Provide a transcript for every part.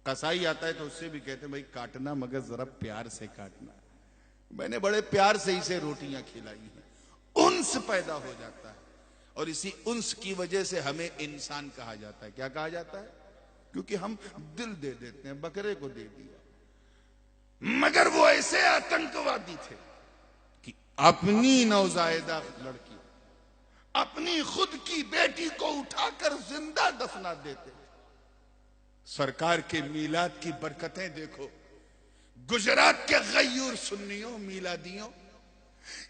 कसाई आता है तो उससे भी कहते हैं भाई काटना मगर जरा प्यार से काटना। मैंने बड़े प्यार से इसे रोटियां खिलाई हैं। उन्स पैदा हो जाता है और इसी उन्स की वजह से हमें इंसान कहा जाता है। क्या कहा जाता है? क्योंकि हम दिल दे देते हैं। बकरे को दे दिया, मगर वो ऐसे आतंकवादी थे कि अपनी नौजायदा लड़की, अपनी खुद की बेटी को उठाकर जिंदा दफना देते। सरकार के मीलाद की बरकतें देखो। गुजरात के गयूर सुन्नियों मीलादियों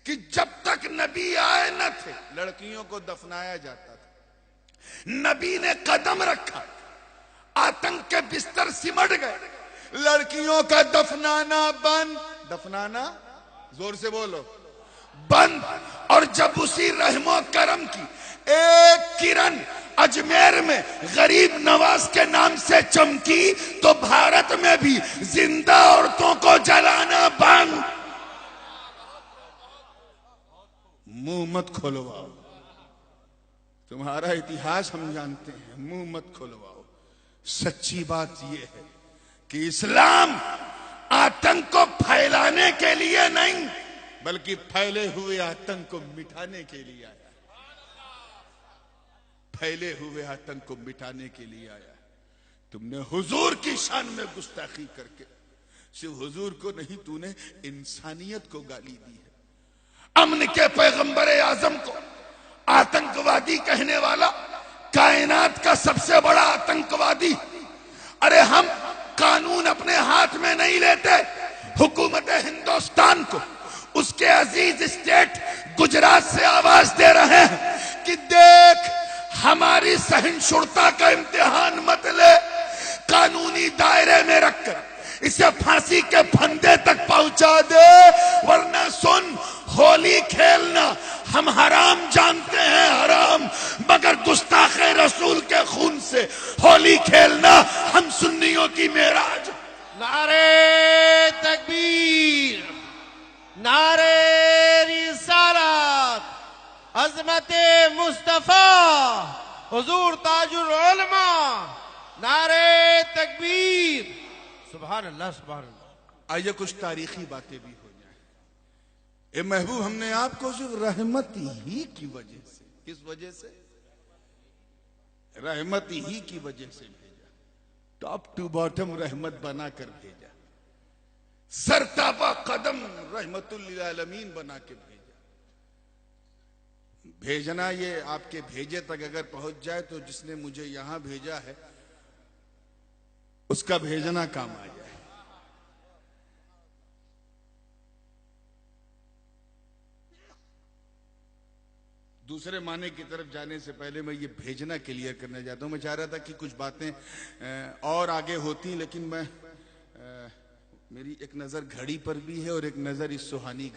कि जब तक नबी आए न थे लड़कियों को दफनाया जाता था। नबी ने कदम रखा, आतंक के बिस्तर सिमट गए, लड़कियों का दफनाना बंद। दफनाना जोर से बोलो, बंद। और जब उसी रहमो करम की एक किरण अजमेर में गरीब नवाज के नाम से चमकी तो भारत में भी जिंदा औरतों को जलाना बंद। मुंह मत खोलवाओ, तुम्हारा इतिहास हम जानते हैं, मुंह मत खोलवाओ। सच्ची बात यह है कि इस्लाम आतंक को फैलाने के लिए नहीं बल्कि फैले हुए आतंक को मिटाने के लिए आया। फैले हुए आतंक को मिटाने के लिए आया। तुमने हुजूर की शान में गुस्ताखी करके सिर्फ हुजूर को नहीं, तूने इंसानियत को गाली दी है। अमन के पैगंबर आजम को आतंकवादी कहने वाला, कायनात का सबसे बड़ा आतंकवादी। अरे हम कानून अपने हाथ में नहीं लेते। हुकूमत हिंदुस्तान को उसके अजीज स्टेट गुजरात से आवाज दे रहे हैं कि देख, हमारी सहिष्णुता का इम्तिहान मत ले, कानूनी दायरे में रखकर इसे फांसी के फंदे तक पहुंचा दे, वरना सुन, होली खेलना हम हराम जानते हैं, हराम, मगर गुस्ताखे रसूल के खून से होली खेलना हम सुन्नियों की मेराज। नारे तकबीर, नारे रिसालत, अज़मते मुस्तफा, हुजूर ताजुल उलमा, नारे तकबीर, सुभान अल्लाह, सुभान अल्लाह। आइए कुछ तारीखी बातें भी हो जाए। ए महबूब, हमने आपको सिर्फ रहमत ही की वजह से, किस वजह से? रहमत ही की वजह से भेजा। टॉप टू बॉटम रहमत बनाकर भेजा। सरताबा कदम रहमतुल लिल आलमीन बना के भेजा। भेजना ये आपके भेजे तक अगर पहुंच जाए तो जिसने मुझे यहां भेजा है उसका भेजना काम आ जाए। दूसरे माने की तरफ जाने से पहले मैं ये भेजना क्लियर करने जाता हूं। मैं चाह रहा था कि कुछ बातें और आगे होती, लेकिन मैं मेरी एक नजर घड़ी पर भी है और एक नजर इस सुहानी